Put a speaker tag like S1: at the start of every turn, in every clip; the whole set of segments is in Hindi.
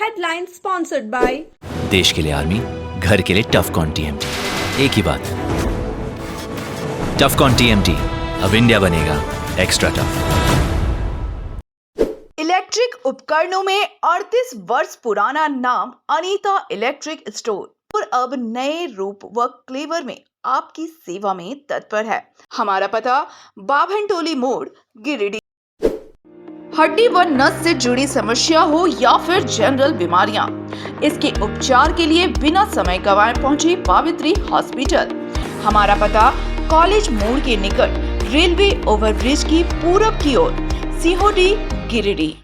S1: Headline sponsored by
S2: देश के लिए आर्मी, घर के लिए टफकॉन टीएमटी। एक ही बात, टफकॉन टीएमटी, अब इंडिया बनेगा एक्स्ट्रा टफ।
S3: इलेक्ट्रिक उपकरणों में 38 वर्ष पुराना नाम अनीता इलेक्ट्रिक स्टोर और अब नए रूप व क्लेवर में आपकी सेवा में तत्पर है। हमारा पता बाभनटोली मोड़, गिरिडीह। हड्डी व नस से जुड़ी समस्या हो या फिर जनरल बीमारियां, इसके उपचार के लिए बिना समय गंवाए पहुंचे पावित्री हॉस्पिटल। हमारा पता कॉलेज मोड़ के निकट रेलवे ओवरब्रिज की पूरब की ओर, सिहोडी, गिरिडीह।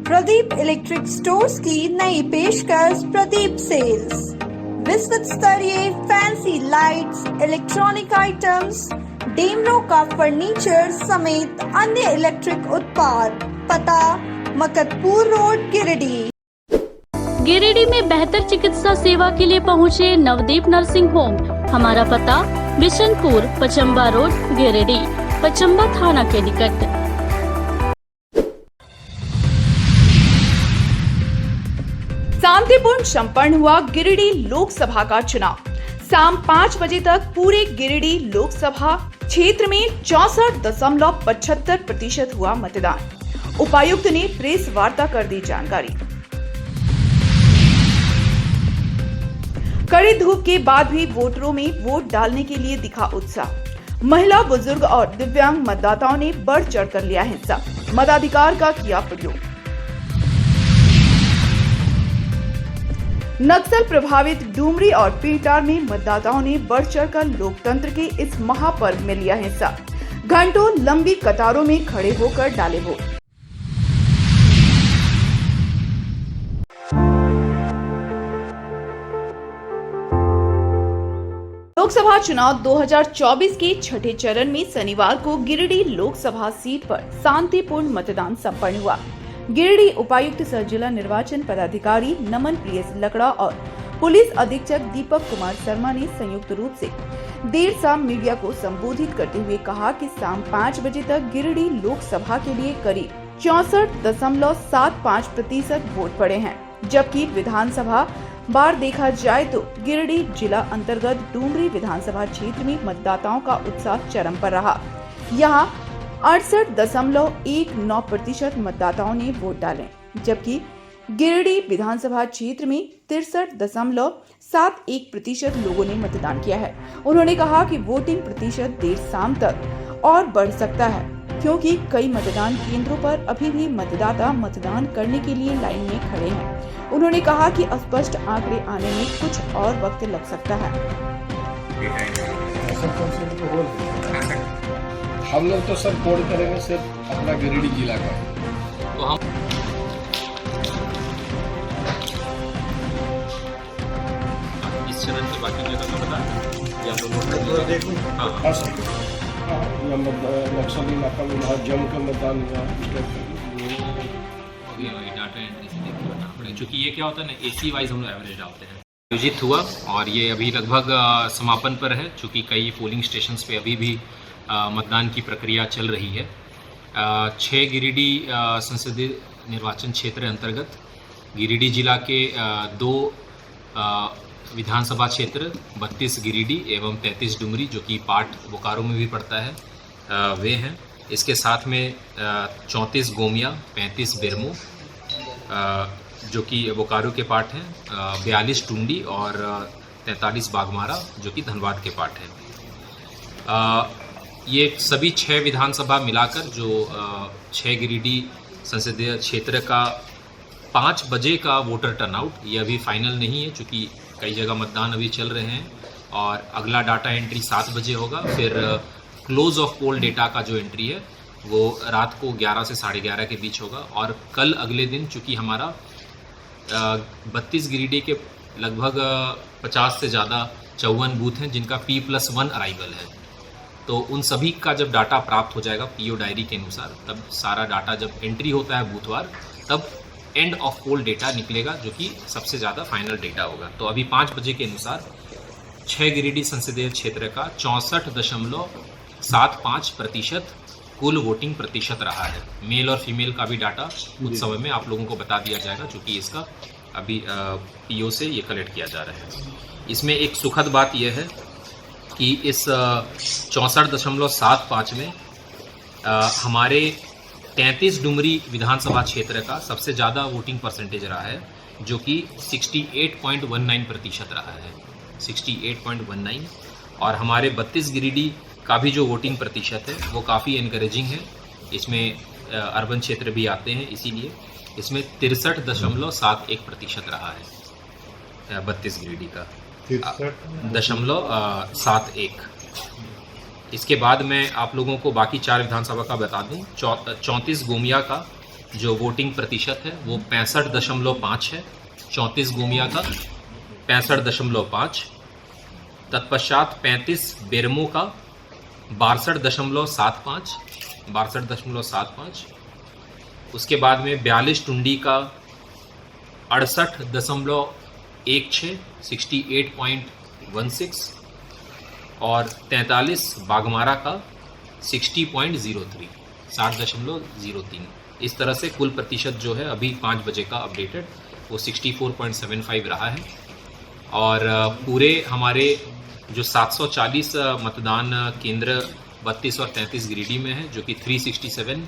S1: प्रदीप इलेक्ट्रिक स्टोर्स की नई पेशकश प्रदीप सेल्स। विश्व स्तरीय fancy lights, electronic items, Damro का फर्नीचर समेत अन्य इलेक्ट्रिक उत्पाद। पता मकतपुर रोड, गिरिडीह।
S4: गिरिडीह में बेहतर चिकित्सा सेवा के लिए पहुंचे नवदीप नर्सिंग होम। हमारा पता बिशनपुर, पचम्बा रोड, गिरिडीह, पचम्बा थाना के निकट।
S3: शांतिपूर्ण संपन्न हुआ गिरिडीह लोकसभा का चुनाव। शाम 5 बजे तक पूरे गिरिडीह लोकसभा क्षेत्र में 64.75% हुआ मतदान। उपायुक्त ने प्रेस वार्ता कर दी जानकारी। कड़ी धूप के बाद भी वोटरों में वोट डालने के लिए दिखा उत्साह। महिला, बुजुर्ग और दिव्यांग मतदाताओं ने बढ़ चढ़कर लिया हिस्सा, मताधिकार का किया प्रयोग। नक्सल प्रभावित डुमरी और पीटार में मतदाताओं ने बढ़ चढ़कर लोकतंत्र के इस महापर्व में लिया हिस्सा। घंटों लंबी कतारों में खड़े होकर डाले वोट। लोकसभा चुनाव 2024 के छठे चरण में शनिवार को गिरिडीह लोकसभा सीट पर शांतिपूर्ण मतदान संपन्न हुआ। गिरिडीह उपायुक्त सह जिला निर्वाचन पदाधिकारी नमन प्रियस लकड़ा और पुलिस अधीक्षक दीपक कुमार शर्मा ने संयुक्त रूप से देर शाम मीडिया को संबोधित करते हुए कहा कि शाम 5 बजे तक गिरिडीह लोकसभा के लिए करीब 64.75% वोट पड़े हैं, जबकि विधानसभा बार देखा जाए तो गिरिडीह जिला अंतर्गत डुमरी विधानसभा क्षेत्र में मतदाताओं का उत्साह चरम पर रहा। यहाँ 68.19% मतदाताओं ने वोट डाले, जबकि गिरिडीह विधानसभा क्षेत्र में 63.71% लोगों ने मतदान किया है। उन्होंने कहा कि वोटिंग प्रतिशत देर शाम तक और बढ़ सकता है, क्योंकि कई मतदान केंद्रों पर अभी भी मतदाता मतदान करने के लिए लाइन में खड़े हैं। उन्होंने कहा कि स्पष्ट आंकड़े आने में कुछ और वक्त लग सकता है।
S5: हम लोग तो सब कोड करेंगे सिर्फ अपना गिरिडीह जिला का।
S6: तो हम इस चरण के बाकी जगह का बता या तो देखो। हाँ
S5: नक्सल इलाका में बहुत जम कर मतदान हुआ।
S6: डाटा एंट्री से देख के बताना पड़ेगा, क्योंकि ये क्या होता है ना, एसी वाइज हम लोग एवरेज डालते हैं। आयोजित हुआ और ये अभी लगभग समापन पर है, चूँकि कई पोलिंग स्टेशंस पे अभी भी मतदान की प्रक्रिया चल रही है। 6 गिरिडीह संसदीय निर्वाचन क्षेत्र अंतर्गत गिरिडीह जिला के 2 विधानसभा क्षेत्र 32 गिरिडीह एवं 33 डुमरी, जो कि पार्ट बोकारो में भी पड़ता है, वे हैं। इसके साथ में 34 गोमिया, 35 बेरमो, जो कि बोकारो के पार्ट हैं, 42 टुंडी और 43 बागमारा, जो कि धनबाद के पार्ट हैं। ये सभी 6 विधानसभा मिलाकर जो 6 गिरिडीह संसदीय क्षेत्र का 5 बजे का वोटर टर्नआउट, ये अभी फाइनल नहीं है, चूँकि कई जगह मतदान अभी चल रहे हैं। और अगला डाटा एंट्री 7 बजे होगा। फिर क्लोज ऑफ पोल डेटा का जो एंट्री है वो रात को 11 से 11:30 के बीच होगा। और कल अगले दिन, चूँकि हमारा 32 गिरिडीह के लगभग 50 से ज़्यादा 54 बूथ हैं जिनका P+1 अराइवल है, तो उन सभी का जब डाटा प्राप्त हो जाएगा पीओ डायरी के अनुसार, तब सारा डाटा जब एंट्री होता है बूथवार, तब एंड ऑफ पोल डेटा निकलेगा, जो कि सबसे ज़्यादा फाइनल डेटा होगा। तो अभी 5 बजे के अनुसार 6 गिरिडीह संसदीय क्षेत्र का 64.75% कुल वोटिंग प्रतिशत रहा है। मेल और फीमेल का भी डाटा कुछ समय में आप लोगों को बता दिया जाएगा, चूँकि इसका अभी पीओ से ये कलेक्ट किया जा रहा है। इसमें एक सुखद बात यह है कि इस 64.75 में हमारे 33 डुमरी विधानसभा क्षेत्र का सबसे ज़्यादा वोटिंग परसेंटेज रहा है, जो कि 68.19% रहा है, 68.19। और हमारे 32 गिरिडीह का भी जो वोटिंग प्रतिशत है वो काफ़ी इनकरेजिंग है। इसमें अर्बन क्षेत्र भी आते हैं, इसीलिए इसमें 63.71% रहा है 32 गिरिडीह का 63.71। इसके बाद मैं आप लोगों को बाकी 4 विधानसभा का बता दूं। 34 गोमिया का जो वोटिंग प्रतिशत है वो 65.5 है। 34 गोमिया का 65.5। तत्पश्चात 35 बेरमो का 62.75। उसके बाद में 42 टुंडी का 68.16 68.16 और 43 बागमारा का 60.03 60.03। इस तरह से कुल प्रतिशत जो है अभी 5 बजे का अपडेटेड वो 64.75 रहा है। और पूरे हमारे जो 740 मतदान केंद्र 32 और 33 गिरिडीह में है, जो कि 367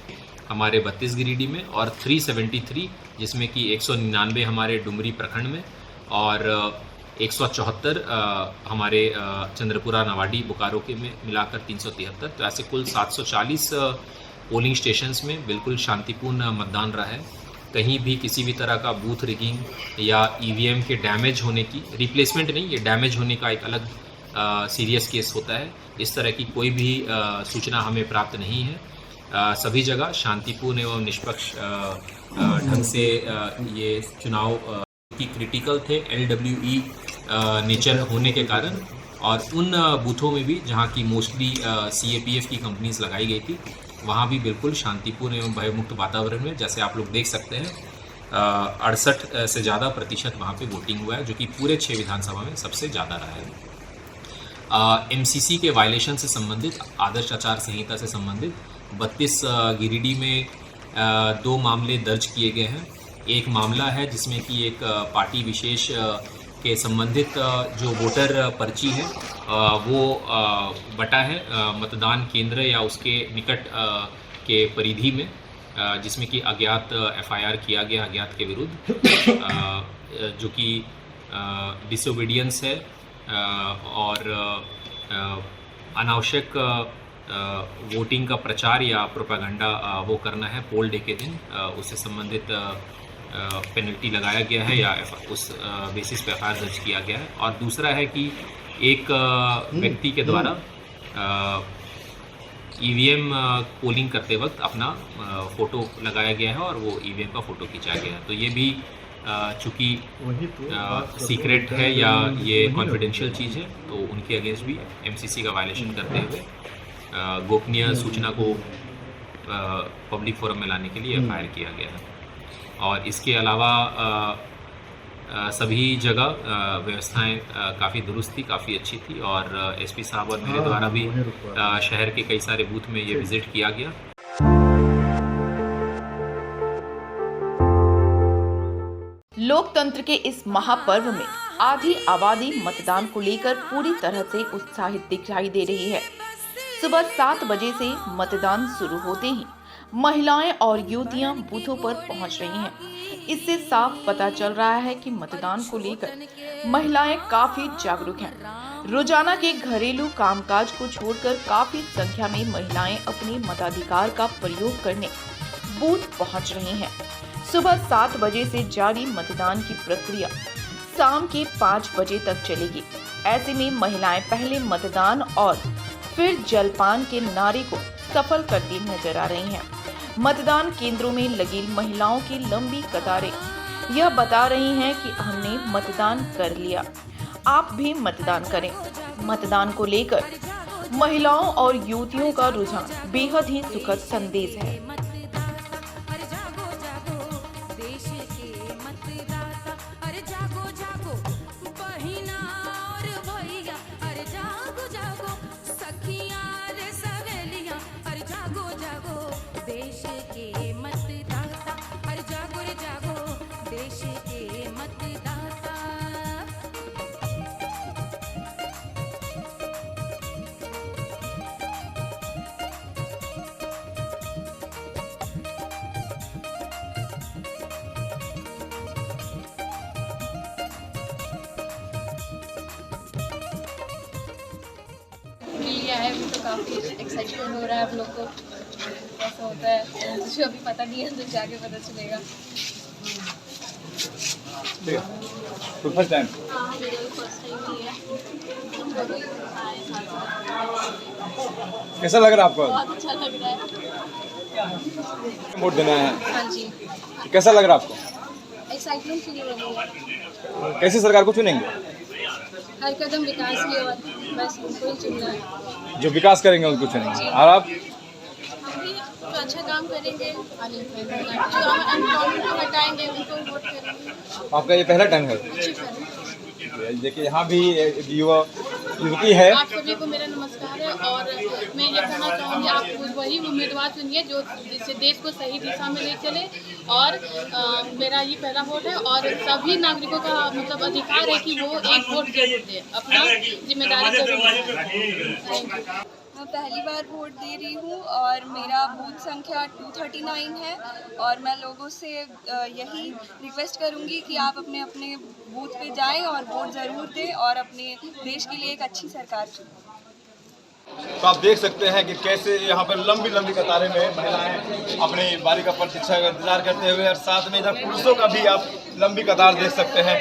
S6: हमारे 32 गिरिडीह में और 373 जिसमें कि 199 हमारे डुमरी प्रखंड में और 174 हमारे चंद्रपुरा नवाडी बोकारो के में मिलाकर 373। तो ऐसे कुल 740 पोलिंग स्टेशंस में बिल्कुल शांतिपूर्ण मतदान रहा है। कहीं भी किसी भी तरह का बूथ रिगिंग या ईवीएम के डैमेज होने की, रिप्लेसमेंट नहीं, ये डैमेज होने का एक अलग सीरियस केस होता है, इस तरह की कोई भी सूचना हमें प्राप्त नहीं है। सभी जगह शांतिपूर्ण एवं निष्पक्ष ढंग से ये चुनाव की क्रिटिकल थे LWE नेचर होने के कारण, और उन बूथों में भी जहाँ की मोस्टली CAPF की कंपनीज लगाई गई थी वहाँ भी बिल्कुल शांतिपूर्ण एवं भयमुक्त वातावरण में, जैसे आप लोग देख सकते हैं, 68 से ज़्यादा प्रतिशत वहाँ पे वोटिंग हुआ है, जो कि पूरे 6 विधानसभा में सबसे ज़्यादा रहा है। MCC के वायलेशन से संबंधित, आदर्श आचार संहिता से संबंधित 32 गिरिडीह में 2 मामले दर्ज किए गए हैं। एक मामला है जिसमें कि एक पार्टी विशेष के संबंधित जो वोटर पर्ची है वो बटा है मतदान केंद्र या उसके निकट के परिधि में, जिसमें कि अज्ञात FIR किया गया अज्ञात के विरुद्ध, जो कि डिसोबीडियंस है और अनावश्यक वोटिंग का प्रचार या प्रोपागंडा वो करना है पोल डे के दिन, उससे संबंधित पेनल्टी लगाया गया है या उस बेसिस पे FIR दर्ज किया गया है। और दूसरा है कि एक व्यक्ति के द्वारा EVM पोलिंग करते वक्त अपना फ़ोटो लगाया गया है और वो EVM का फ़ोटो खींचा गया है। तो ये भी चूँकि सीक्रेट है या ये कॉन्फिडेंशियल चीज़ है, तो उनके अगेंस्ट भी MCC का वायलेशन करते हुए गोपनीय सूचना को पब्लिक फोरम में लाने के लिए FIR किया गया है। और इसके अलावा सभी जगह व्यवस्थाएं काफ़ी दुरुस्त थी, काफ़ी अच्छी थी, और SP साहब और मेरे द्वारा भी शहर के कई सारे बूथ में ये विज़िट किया गया।
S3: लोकतंत्र के इस महापर्व में आधी आबादी मतदान को लेकर पूरी तरह से उत्साहित दिखाई दे रही है। सुबह 7 बजे से मतदान शुरू होते ही महिलाएं और युवतियां बूथों पर पहुंच रही हैं। इससे साफ पता चल रहा है कि मतदान को लेकर महिलाएं काफी जागरूक हैं। रोजाना के घरेलू कामकाज को छोड़कर काफी संख्या में महिलाएं अपने मताधिकार का प्रयोग करने बूथ पहुंच रही हैं। सुबह 7 बजे से जारी मतदान की प्रक्रिया शाम के 5 बजे तक चलेगी। ऐसे में महिलाएं पहले मतदान और फिर जलपान के नारे को सफल करती नजर आ रही हैं। मतदान केंद्रों में लगी महिलाओं की लंबी कतारें यह बता रही हैं कि हमने मतदान कर लिया, आप भी मतदान करें। मतदान को लेकर महिलाओं और युवतियों का रुझान बेहद ही सुखद संदेश है।
S7: जागो देश के मतदाता, अरे जागो रे जागो, देश के मतदाता।
S8: लिया है अभी तो काफ़ी एक्साइटमेंट हो रहा है आप लोग को, कैसा होता है मुझे अभी पता नहीं है, तो जाके पता चलेगा।
S5: तो फर्स्ट टाइम
S8: हाँ मेरा भी फर्स्ट टाइम ही है, हम लोग भी आए साथ।
S5: कैसा लग रहा है आपको?
S8: बहुत अच्छा लग रहा है।
S5: वोट देना है,
S8: हाँ जी,
S5: कैसा लग रहा है आपको?
S8: एक्साइटमेंट फील हो रही है।
S5: कैसी सरकार को चुनेंगे?
S8: हर कदम विकास की और बस उनको ही चुनना है।
S5: जो विकास करेंगे उनको चुनेंगे। और आप?
S8: हम भी जो अच्छा काम करेंगे, अनएम्प्लॉयमेंट जो हम अनएम्प्लॉयमेंट को हटाएंगे उनको वोट करेंगे।
S5: आपका ये पहला टाइम है?
S8: अच्छी तरह।
S5: देखिए यहाँ भी युवती है।
S8: आप सभी को मेरा नमस्कार है और मैं ये कहना चाहूँगी आप वही उम्मीदवार चुनिए जो जिससे देश को सही दिशा में ले चले, और मेरा ये पहला वोट है और सभी नागरिकों का मतलब अधिकार है कि वो एक वोट जरूर दें, अपना जिम्मेदारी जरूर निभाएं। Thank you.
S9: मैं पहली बार वोट दे रही हूँ और मेरा बूथ संख्या 239 है और मैं लोगों से यही रिक्वेस्ट करूँगी कि आप अपने अपने बूथ पे जाएं और वोट ज़रूर दें और अपने देश के लिए एक अच्छी सरकार चुनें।
S5: तो आप देख सकते हैं कि कैसे यहाँ पर लंबी लंबी कतारें में महिलाएं अपनी बारी का प्रतीक्षा का इंतजार करते हुए, और साथ में इधर पुरुषों का भी आप लंबी कतार देख सकते हैं।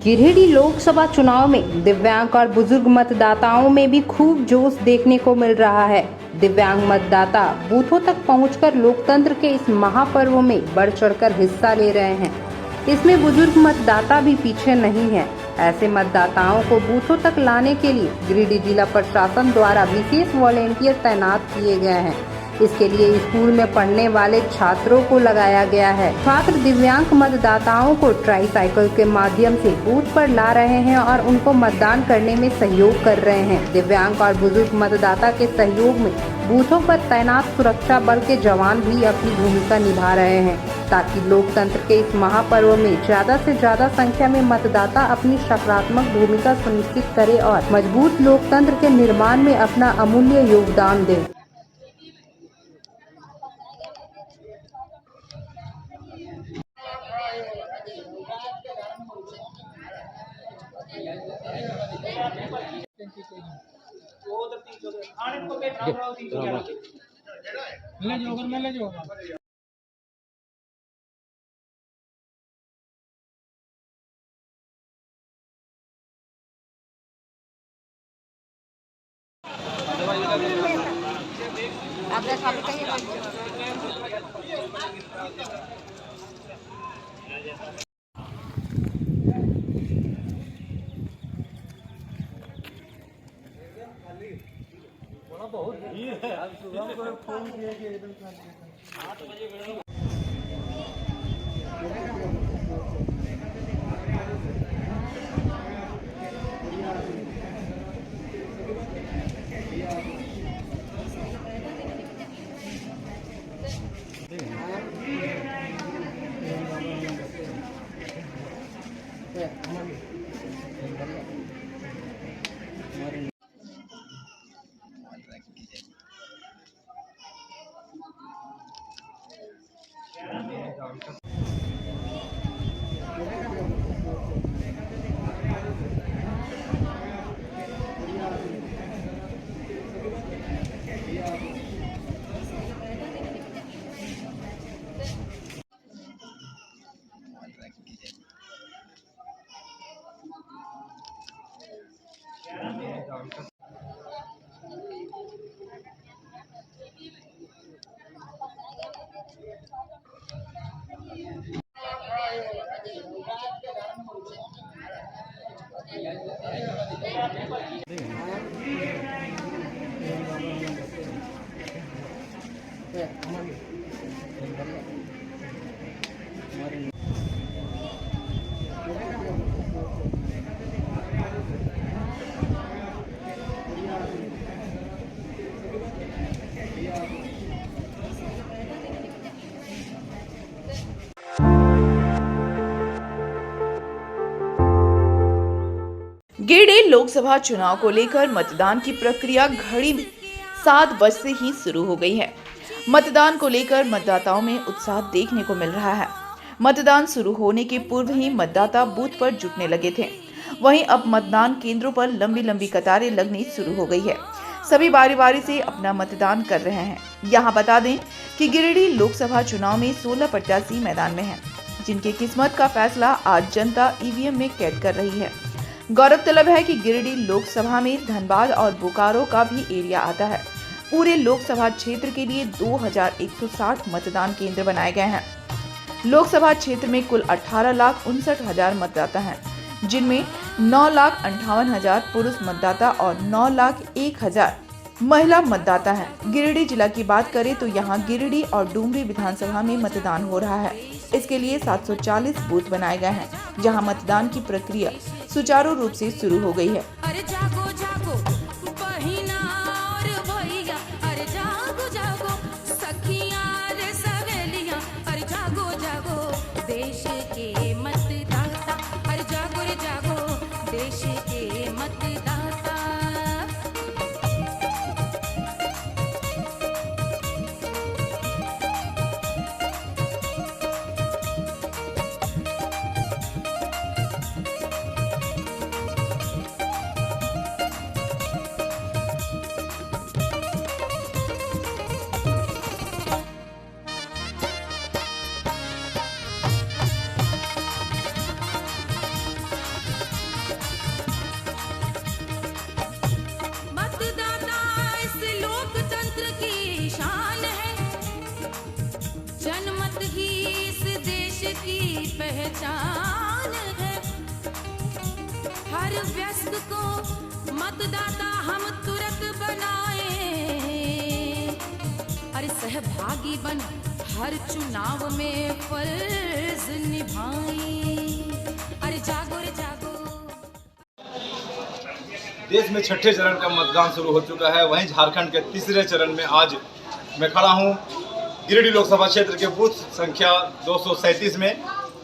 S10: गिरिडीह लोकसभा चुनाव में दिव्यांग और बुजुर्ग मतदाताओं में भी खूब जोश देखने को मिल रहा है। दिव्यांग मतदाता बूथों तक पहुंचकर लोकतंत्र के इस महापर्व में बढ़ चढ़कर हिस्सा ले रहे हैं। इसमें बुजुर्ग मतदाता भी पीछे नहीं है। ऐसे मतदाताओं को बूथों तक लाने के लिए गिरिडीह जिला प्रशासन द्वारा विशेष वॉलेंटियर तैनात किए गए हैं। इसके लिए स्कूल में पढ़ने वाले छात्रों को लगाया गया है। छात्र दिव्यांग मतदाताओं को ट्राईसाइकिल के माध्यम से बूथ पर ला रहे हैं और उनको मतदान करने में सहयोग कर रहे हैं। दिव्यांग और बुजुर्ग मतदाता के सहयोग में बूथों पर तैनात सुरक्षा बल के जवान भी अपनी भूमिका निभा रहे हैं, ताकि लोकतंत्र के इस महापर्व में ज्यादा से ज्यादा संख्या में मतदाता अपनी सकारात्मक भूमिका सुनिश्चित करे और मजबूत लोकतंत्र के निर्माण में अपना अमूल्य योगदान दे।
S3: लोकसभा चुनाव को लेकर मतदान की प्रक्रिया घड़ी में 7 बजे से ही शुरू हो गई है। मतदान को लेकर मतदाताओं में उत्साह देखने को मिल रहा है। मतदान शुरू होने के पूर्व ही मतदाता बूथ पर जुटने लगे थे। वहीं अब मतदान केंद्रों पर लंबी लंबी कतारें लगनी शुरू हो गई है। सभी बारी बारी से अपना मतदान कर रहे हैं। यहाँ बता दें कि गिरिडीह लोकसभा चुनाव में 16 प्रत्याशी मैदान में हैं, जिनकी किस्मत का फैसला आज जनता ईवीएम में कैद कर रही है। गौरतलब है कि गिरिडीह लोकसभा में धनबाद और बोकारो का भी एरिया आता है। पूरे लोकसभा क्षेत्र के लिए 2160 मतदान केंद्र बनाए गए हैं। लोकसभा क्षेत्र में कुल 18,59,000 मतदाता हैं, जिनमें 9,58,000 पुरुष मतदाता और 9,01,000 महिला मतदाता हैं। गिरिडीह जिला की बात करें तो यहाँ गिरिडीह और डुमरी विधानसभा में मतदान हो रहा है। इसके लिए 740 बूथ बनाए गए हैं, जहाँ मतदान की प्रक्रिया सुचारू रूप से शुरू हो गई है।
S7: अरे जागो जागो बहिना और भैया, अरे जागो जागो सखियां रे सहेलियां, अरे जागो जागो देश के मतदाता, अरे जागो रे जागो देश के मतदाता। मतदाता इस लोकतंत्र की शान है, जनमत ही इस देश की पहचान है। हर व्यस्त को मतदाता हम तुरंत बनाए, अरे सहभागी बन हर चुनाव में फर्ज निभाए, अरे जागो रे जागो।
S5: देश में छठे चरण का मतदान शुरू हो चुका है। वहीं झारखंड के तीसरे चरण में आज मैं खड़ा हूं गिरिडीह लोकसभा क्षेत्र के बूथ संख्या 237 में,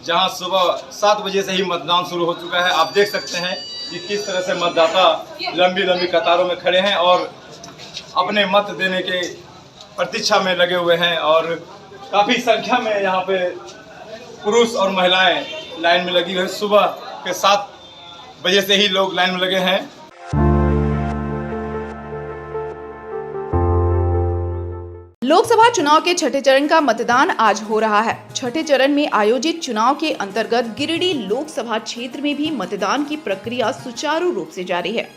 S5: जहां सुबह 7 बजे से ही मतदान शुरू हो चुका है। आप देख सकते हैं कि किस तरह से मतदाता लंबी लंबी कतारों में खड़े हैं और अपने मत देने के प्रतीक्षा में लगे हुए हैं। और काफ़ी संख्या में यहाँ पे पुरुष और महिलाएं लाइन में लगी हुई हैं। सुबह के 7 बजे से ही लोग लाइन में लगे हैं।
S3: लोकसभा चुनाव के छठे चरण का मतदान आज हो रहा है। छठे चरण में आयोजित चुनाव के अंतर्गत गिरिडीह लोकसभा क्षेत्र में भी मतदान की प्रक्रिया सुचारू रूप से जारी है।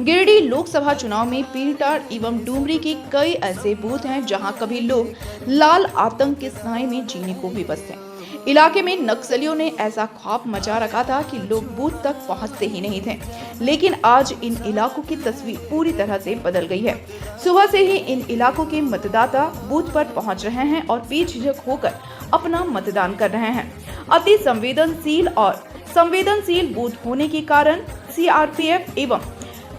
S3: गिरिडीह लोकसभा चुनाव में पीरटार एवं डुमरी के कई ऐसे बूथ हैं जहां कभी लोग लाल आतंक के साए में जीने को विवश हैं। इलाके में नक्सलियों ने ऐसा खौफ मचा रखा था कि लोग बूथ तक पहुंचते ही नहीं थे, लेकिन आज इन इलाकों की तस्वीर पूरी तरह से बदल गई है। सुबह से ही इन इलाकों के मतदाता बूथ पर पहुंच रहे हैं और बेझिझक होकर अपना मतदान कर रहे हैं। अति संवेदनशील बूथ होने के कारण सीआरपीएफ एवं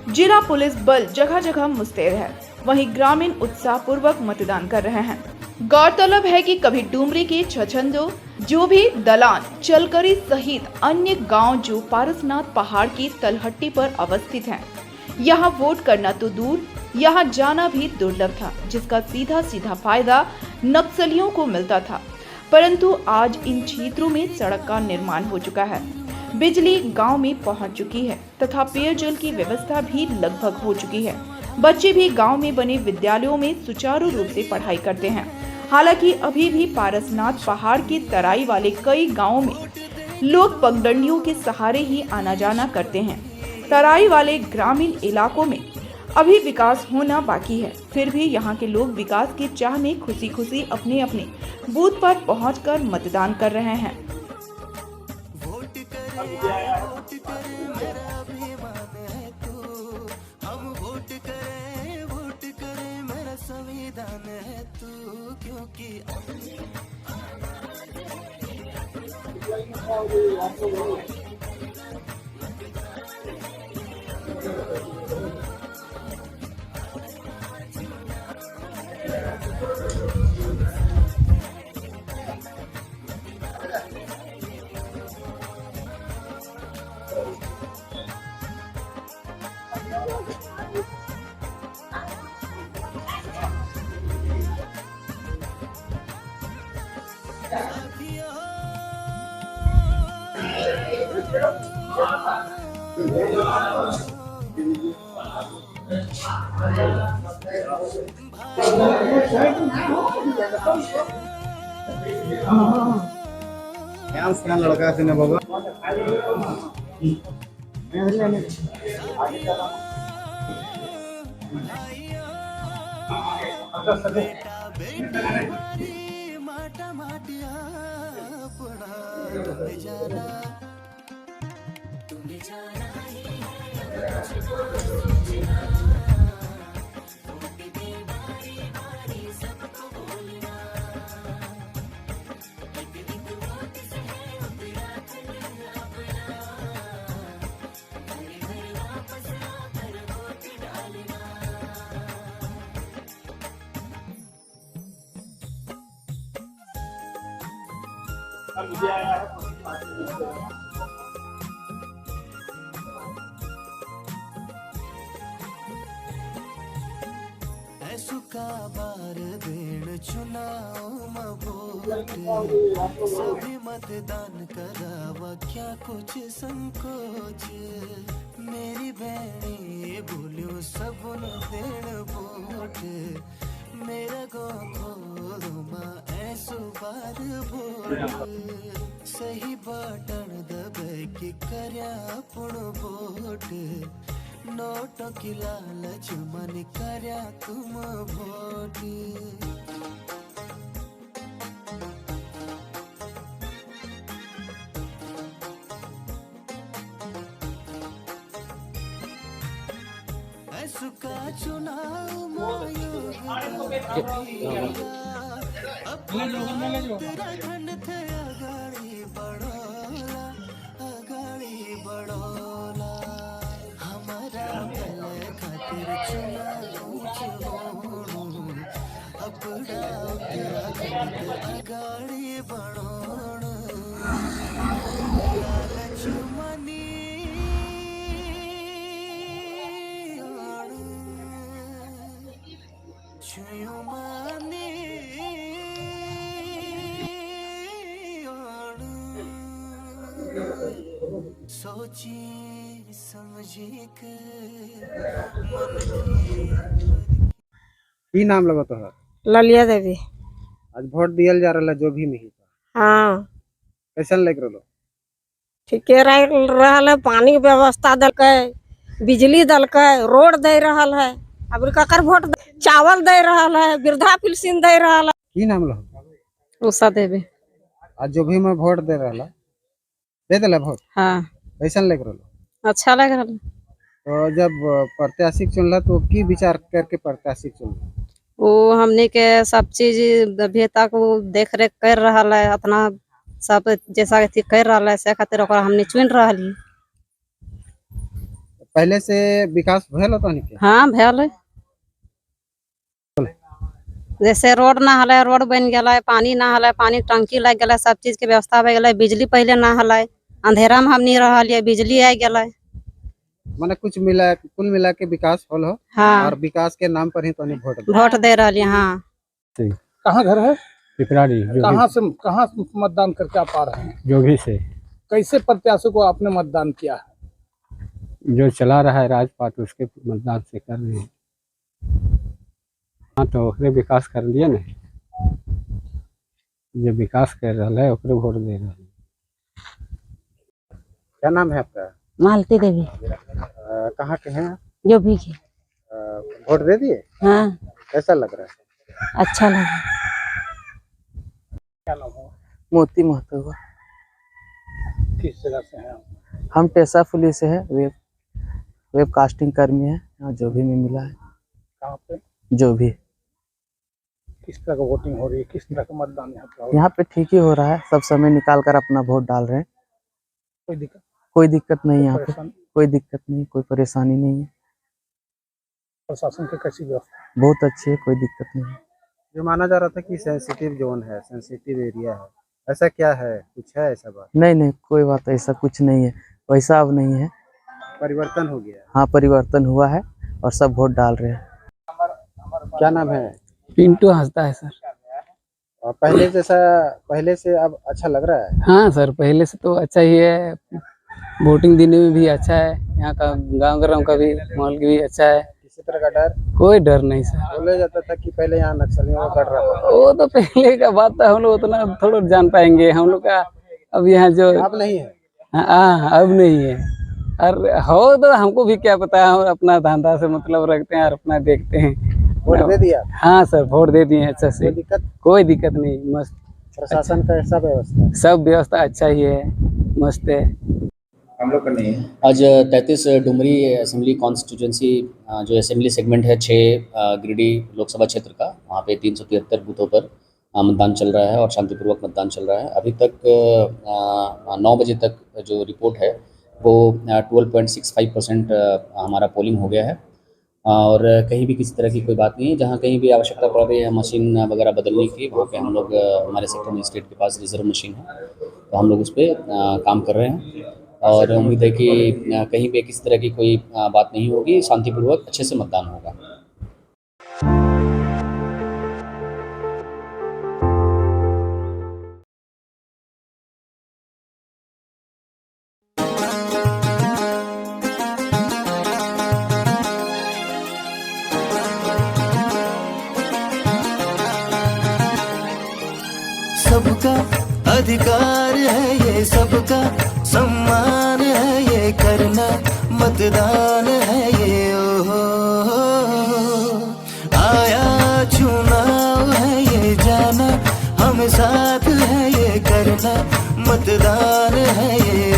S3: जिला पुलिस बल जगह जगह मुस्तैद है। वहीं ग्रामीण उत्साह पूर्वक मतदान कर रहे हैं। गौरतलब है कि कभी डुमरी के छछंदो, जो भी दलान, चलकरी सहित अन्य गांव जो पारसनाथ पहाड़ की तलहटी पर अवस्थित हैं, यहां वोट करना तो दूर, यहां जाना भी दुर्लभ था, जिसका सीधा सीधा फायदा नक्सलियों को मिलता था। परंतु आज इन क्षेत्रों में सड़क का निर्माण हो चुका है, बिजली गांव में पहुंच चुकी है तथा पेयजल की व्यवस्था भी लगभग हो चुकी है। बच्चे भी गांव में बने विद्यालयों में सुचारू रूप से पढ़ाई करते हैं। हालांकि अभी भी पारसनाथ पहाड़ की तराई वाले कई गांवों में लोग पगडंडियों के सहारे ही आना जाना करते हैं। तराई वाले ग्रामीण इलाकों में अभी विकास होना बाकी है, फिर भी यहाँ के लोग विकास की चाह में खुशी खुशी अपने अपने बूथ पर पहुंचकर मतदान कर रहे हैं।
S11: संविधान है तू, क्योंकि
S5: लड़का से बाबा
S11: माटा माटिया पड़ा बेचारा तुम्हें जाना ही ऐसुका बार देण चुनाव मबोट सभी मतदान करावा क्या कुछ संकोच मेरी बहनी बोलियो सबन देण वोट मेरा गो खोलो माँ ऐसो बार वोट सही बटन दबे कि कर्या पुण वोट नोट की लालच मन कर्या तुम वोट ऐसुका चुनाव उत्तराखंड थे अगाड़ी बढ़ोला हमारा भले खातिर चुनाव अपना उत्तराखंड अगाड़ी बढ़ोण लालच मनी सोची समझी
S12: की नाम लगा तो है
S13: ललिया देवी।
S12: आज वोट दियल जा रहा जो भी नहीं था
S13: हाँ
S12: कैसन लग रहा
S13: ठीके रहा पानी के व्यवस्था दलकै बिजली दलकै रोड दे रहा है अब ककर वोट चावल दे रहा है वृद्धा पेंशन दे रहा है।
S12: की नाम लगा
S13: उषा देवी।
S12: आज जो भी मैं वोट दे रहा दे दिला वोट
S13: हाँ
S12: कैसन लग रहा
S13: अच्छा लग रहा।
S12: तो जब प्रत्याशी चुनला तो की विचार करके प्रत्याशी चुनला
S13: वो हमने के सब चीज अभियता को देख रेख कर रहा है अपना सब जैसा कर रहा है से खातिर हमने चुन रहा है।
S12: पहले से विकास भेल होता नहीं क्या?
S13: हाँ भेल है जैसे रोड ना हले रोड बन गया पानी ना हले पानी टंकी लग गया सब चीज के व्यवस्था हो गया बिजली पहले ना हले अंधेरा में हम नहीं रहा बिजली आ गया
S12: माने कुछ मिला कुल मिला के विकास होल हो।
S13: हाँ।
S12: और विकास के नाम पर ही तो नहीं
S13: वोट दे रहा है। हाँ
S14: कहाँ घर है
S12: पिपराड़ी
S14: कहाँ से मतदान करके आप आ रहे हैं
S12: जो भी से
S14: कैसे प्रत्याशी को आपने मतदान किया है
S12: जो चला रहा है राजपाट उसके मतदान से कर रहे हैं। हाँ तो ओकरे विकास कर लिए ना जो विकास कर रहा है ओकरे वोट दे रहा है। क्या नाम है आपका?
S13: मालती देवी।
S12: कहाँ के हैं?
S13: जो भी के
S12: वोट दे दिए?
S13: हाँ
S12: कैसा लग रहा है?
S13: अच्छा लगा।
S14: क्या नाम है?
S15: मोती महतो।
S14: किस जगह से हैं
S15: हम टेसा फुली से है वेब कास्टिंग कर्मी है यहाँ जो भी में मिला है।
S14: कहाँ पे
S15: जो भी
S14: किस तरह का वोटिंग हो रही है किस तरह का मतदान
S15: यहाँ पे ठीक ही हो रहा है सब समय निकाल कर अपना वोट डाल रहे हैं।
S14: कोई दिक्कत
S15: नहीं यहाँ पे कोई दिक्कत नहीं कोई परेशानी नहीं है।
S14: प्रशासन की कैसी व्यवस्था?
S15: बहुत अच्छी है कोई दिक्कत नहीं है।
S12: जो माना जा रहा था कि सेंसिटिव जोन है सेंसिटिव एरिया है ऐसा क्या है कुछ है ऐसा बात?
S15: नहीं कोई बात ऐसा कुछ नहीं है वैसा अब नहीं है
S12: परिवर्तन हो गया।
S15: हाँ परिवर्तन हुआ है और सब वोट डाल रहे हैं।
S12: क्या नाम है?
S16: पिंटू हंसता है सर।
S12: और पहले से अब अच्छा लग रहा है?
S16: हाँ सर, पहले से तो अच्छा ही है। वोटिंग देने में भी अच्छा है। यहाँ का गांव का भी माहौल भी अच्छा है।
S12: किसी तरह का डर?
S16: कोई डर नहीं सर।
S12: बोला जाता था कि पहले यहाँ नक्सलियों का डर रहा था।
S16: वो तो पहले का बात था, हम लोग उतना थोड़ा जान पाएंगे। हम लोग का अब यहाँ जो
S12: अब नहीं है।
S16: हाँ, अब नहीं है। और हो तो हमको भी क्या पता, हम अपना धंधा से मतलब रखते हैं और अपना देखते हैं।
S12: वोट दे दिया?
S16: हाँ सर, वोट दे दिए अच्छा से। कोई दिक्कत नहीं, मस्त।
S12: प्रशासन का ऐसा व्यवस्था?
S16: सब व्यवस्था अच्छा ही है, मस्त है।
S12: हम लोग का नहीं है।
S17: आज 33 डुमरी असेंबली कॉन्स्टिट्यूंसी जो असेंबली सेगमेंट है 6 गिरिडीह लोकसभा क्षेत्र का, वहाँ पे 373 बूथों पर मतदान चल रहा है और शांतिपूर्वक मतदान चल रहा है। अभी तक 9 बजे तक जो रिपोर्ट है वो 12.65% हमारा पोलिंग हो गया है और कहीं भी किसी तरह की कोई बात नहीं है। जहाँ कहीं भी आवश्यकता पड़ रही है मशीन वगैरह बदलने की, वहाँ पे हम लोग हमारे सेक्टर मजिस्ट्रेट के पास रिजर्व मशीन है, तो हम लोग उस पर काम कर रहे हैं और उम्मीद है कि कहीं पे किसी तरह की कोई बात नहीं होगी, शांतिपूर्वक अच्छे से मतदान होगा।
S11: सबका अधिकार है ये, सबका सम्मान है ये, करना मतदान है ये। ओ आया चुनाव है ये, जाना हम साथ है ये, करना मतदान है ये।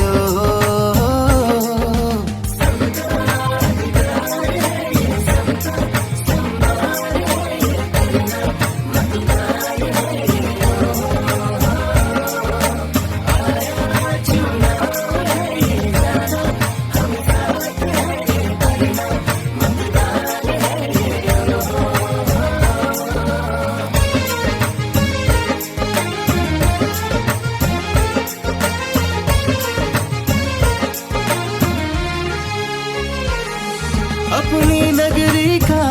S11: अपनी नगरी का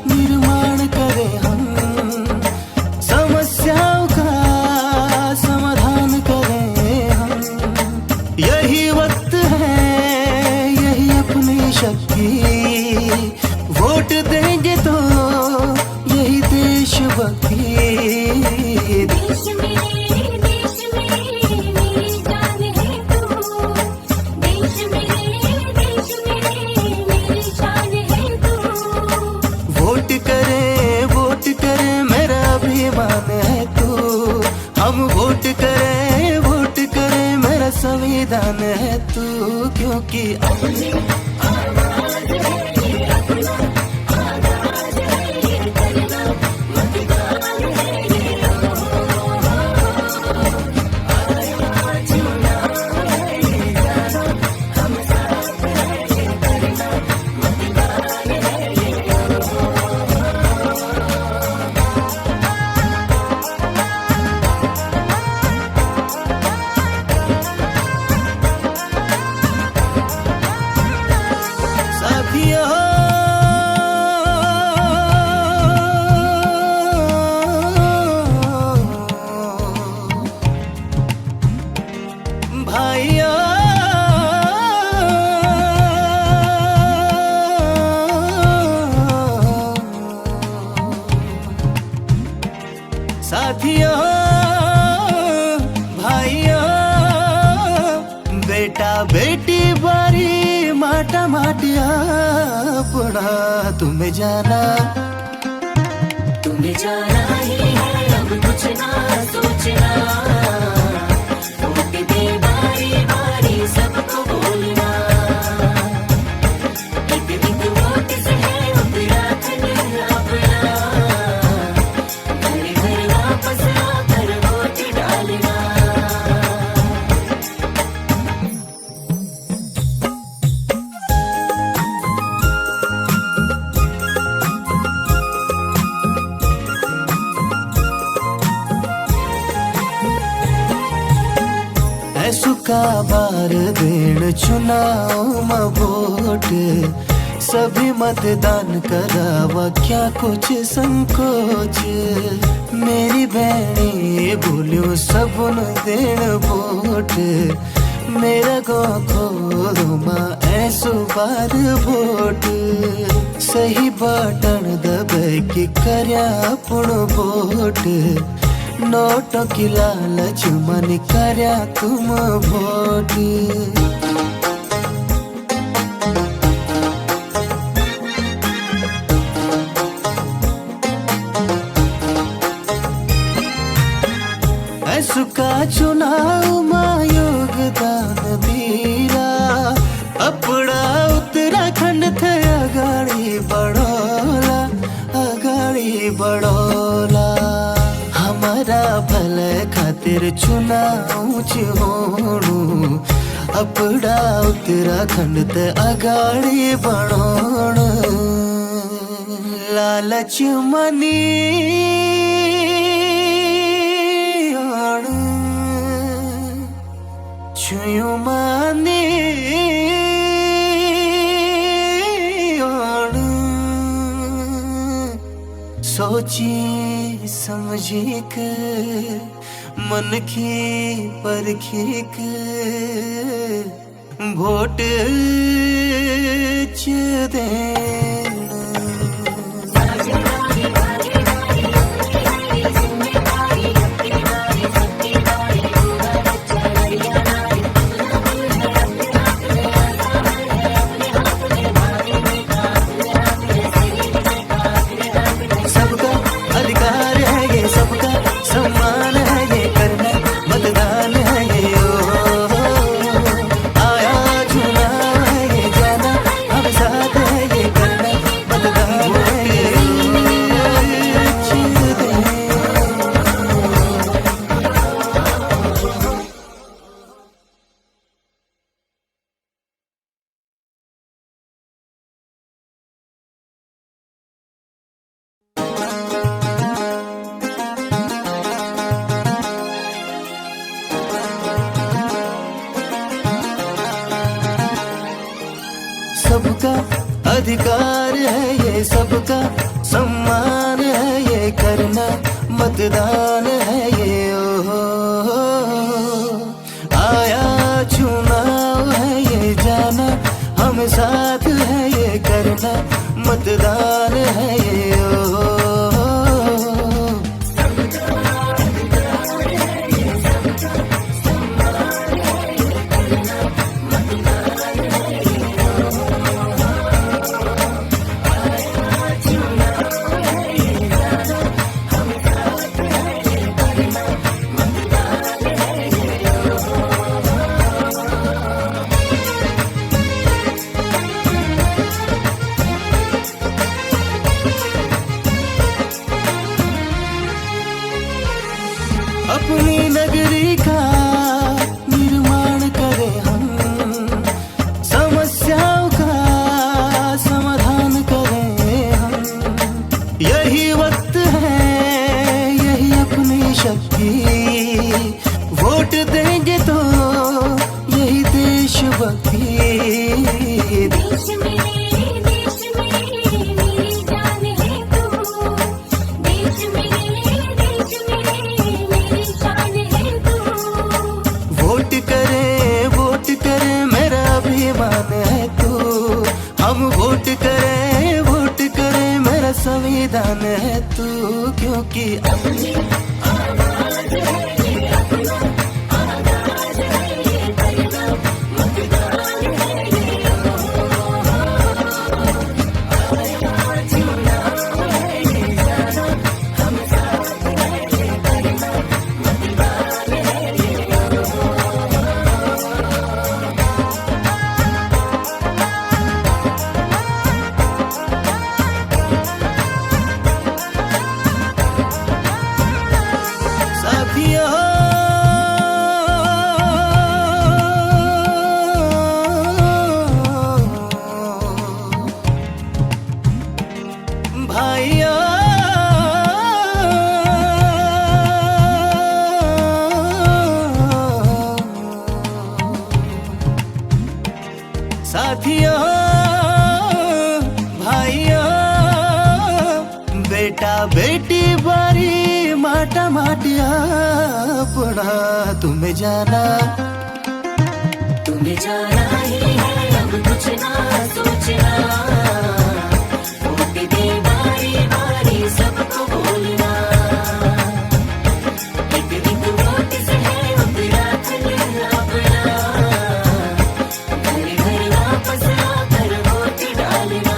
S11: निर्माण करें हम, समस्याओं का समाधान करें हम। यही वक्त है, यही अपनी शक्ति, वोट देंगे तो यही देशभक्ति। देश मेरे, देश मेरी जान है तू, देश मेरे, देश मेरी जान है तू। वोट करें मेरा अभिमान है तू, हम वोट करें मेरा संविधान है तू, क्योंकि अपनी आवाज है ये, अपना आवाज है ये, करना मतदान है ये। आया चुनाव है ये, जाना हम साथ है ये, करना मतदान है ये। साथियों भाइयों साथियों भाइयों, बेटा बेटी बारी माटा माटिया पड़ा, तुम्हें जाना ही है, अब कुछ ना सोचना। वोट दे बारी बारी सबको बोलना, एक एक वोट से है उत्तराखंड अपना, घर घर वापस आकर वोट डालना। सुका बार देण चुनाव में वोट, सभी मतदान करावा, क्या कुछ संकोच। मेरी बहनी बोलियो सबन देन वोट, मेरा गाँव खोलो माँ ऐसो बार वोट। सही बटन दबे कि करया अपन वोट, नोटों की लालच मन करया तुम वोट। ऐसुका चुनाव मां योगदान दीरा, अपना उत्तराखंड थे अगाड़ी बढ़ोला, अगाड़ी बढ़ोला। हमारा भले खातिर चुनाव होणु, अपना उत्तराखंड थे अगाड़ी बढ़ोण। लालच मनी छुयो माने सोची समझी के मन की परखी के वोट च देना। सबका अधिकार है ये, सबका सम्मान है ये, करना मतदान है ये। ओ आया चुनाव है ये, जाना हम साथ है ये, करना मतदान है ये। ओ अपनी नगरी का निर्माण करें हम, समस्याओं का समाधान करें हम। यही वक्त है, यही अपनी शक्ति, वोट देंगे तो यही देशभक्ति। देश में मेरी जान है तू, देश में है तू, हम वोट करें मेरा संविधान है तू, क्योंकि अपनी आवाज है ये, अपना आवाज है ये, करना मतदान है ये। आया चुनाव है ये, जाना हम साथ है ये, करना मतदान है ये। साथियों बेटा बेटी बारी माटा माटिया पड़ा तुम्हें जाना ही है अब कुछ ना सोचना वोट दे बारी बारी सबको बोलना एक एक वोट से है उत्तराखंड अपना घर घर वापस आकर वोट डालना।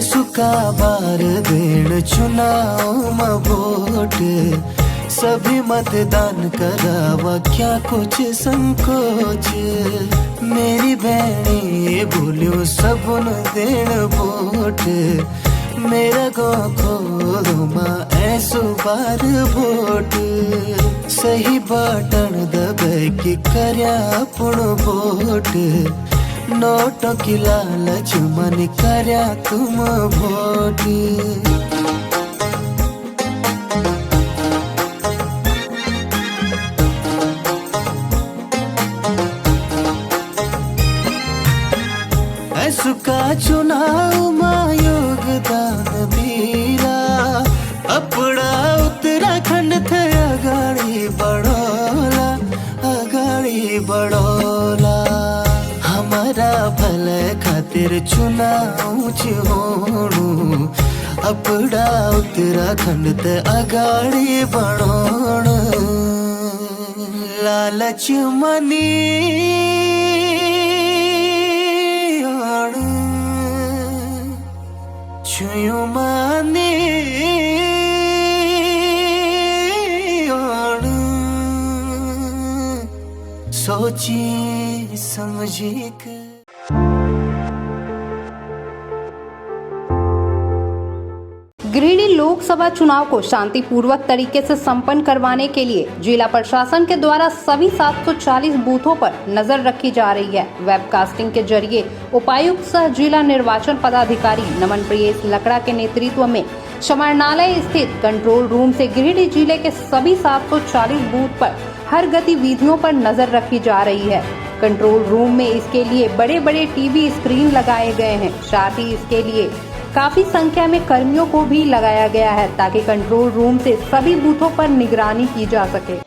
S11: सुका बार देण चुनाव में वोट सभी मतदान करावा क्या कुछ संकोच मेरी बहनी बोलियो सबन देण वोट मेरा गो खोलो मां ऐसो बार वोट सही बटन दबे के करया पुण वोट नोटों की लालच मन करया तुम वोट। ऐसुका चुनाव में योगदान दीरा अपना उत्तराखंड थे अगाड़ी बढ़ोला हमारा भले खातिर चुनाव होणु अपना उत्तराखंड ते अगाड़ी बढ़ोण लालच मनी छुयु मानी सोची समझी के
S10: गिरिडीह लोकसभा चुनाव को शांतिपूर्वक तरीके से संपन्न करवाने के लिए जिला प्रशासन के द्वारा सभी 740 बूथों पर नजर रखी जा रही है। वेबकास्टिंग के जरिए उपायुक्त सह जिला निर्वाचन पदाधिकारी नमन प्रियेश लकड़ा के नेतृत्व में समाहरणालय स्थित कंट्रोल रूम से गिरिडीह जिले के सभी 740 बूथ पर हर गतिविधियों पर नजर रखी जा रही है। कंट्रोल रूम में इसके लिए बड़े बड़े टीवी स्क्रीन लगाए गए हैं। साथ ही इसके लिए काफी संख्या में कर्मियों को भी लगाया गया है ताकि कंट्रोल रूम से सभी बूथों पर निगरानी की जा सके।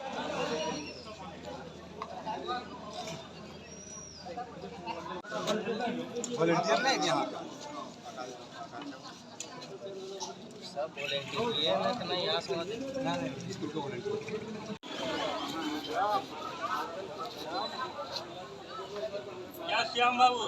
S18: श्याम बाबू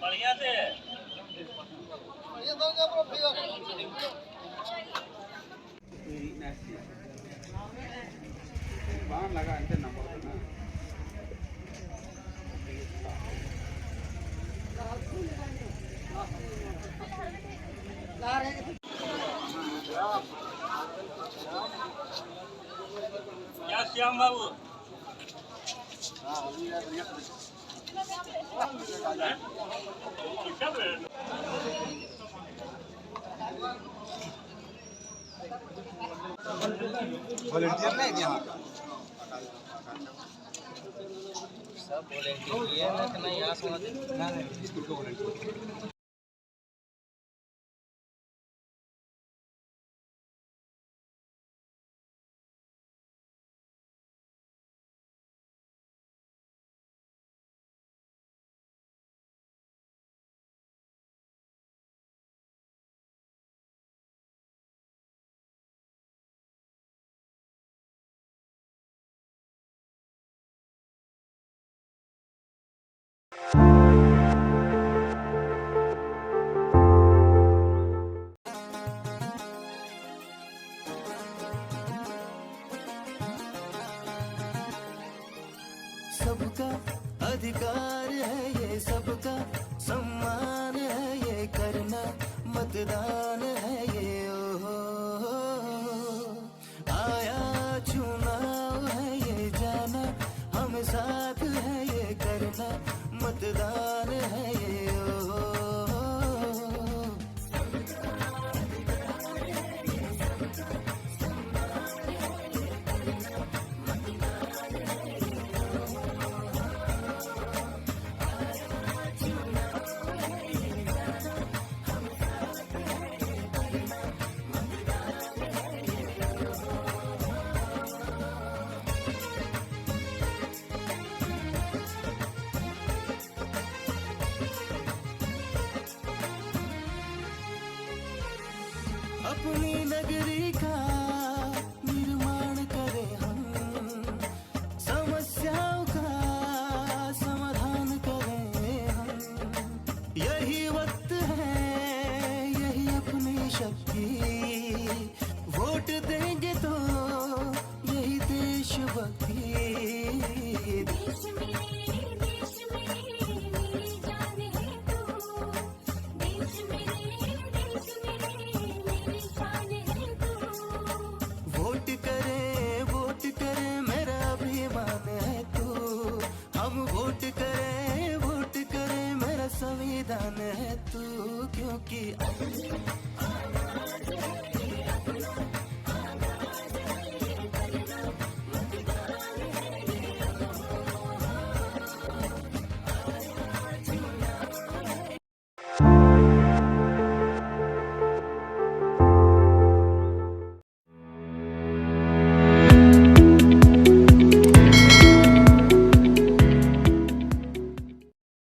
S18: बढ़िया से लगा नंबर क्या श्याम बाबू वॉलंटियर नहीं यहाँ सब वॉलंटियर ना कि नहीं यहाँ समझ ना स्कूल को वॉलंटियर
S11: सबका अधिकार है, ये सबका सम्मान है, ये करना मतदान है ये। ओ आया चुनाव है, ये जाना हम साथ है, ये करना मतदान है ये। ओ अपनी नगरी का निर्माण करें हम, समस्याओं का समाधान करें हम। यही वक्त है, यही अपनी शक्ति, वोट देंगे तो यही देशभक्ति। वोट करें मेरा अभिमान है तू, हम वोट करें मेरा संविधान है तू, क्योंकि